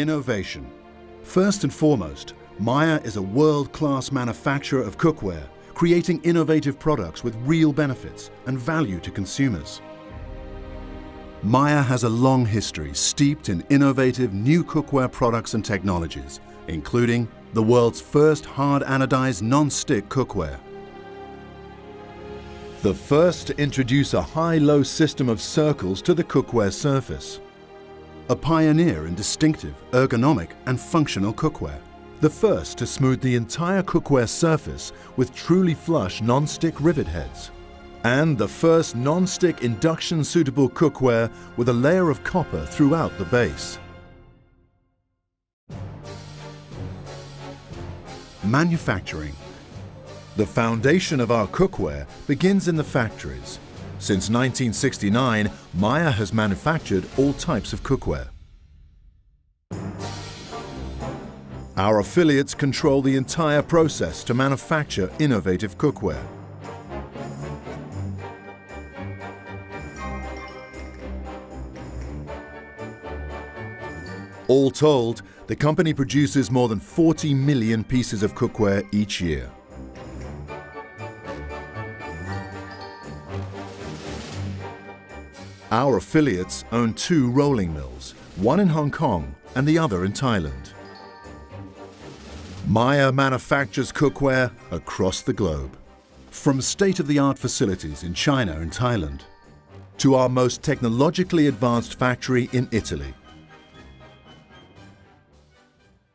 Innovation. First and foremost, Meyer is a world-class manufacturer of cookware, creating innovative products with real benefits and value to consumers. Meyer has a long history steeped in innovative new cookware products and technologies, including the world's first hard anodized non-stick cookware, the first to introduce a high-low system of circles to the cookware surface, a pioneer in distinctive, ergonomic and functional cookware, the first to smooth the entire cookware surface with truly flush non-stick rivet heads, and the first non-stick induction-suitable cookware with a layer of copper throughout the base. Manufacturing. The foundation of our cookware begins in the factories. Since 1969, Meyer has manufactured all types of cookware. Our affiliates control the entire process to manufacture innovative cookware. All told, the company produces more than 40 million pieces of cookware each year. Our affiliates own 2 rolling mills, one in Hong Kong and the other in Thailand. Meyer manufactures cookware across the globe, from state-of-the-art facilities in China and Thailand, to our most technologically advanced factory in Italy,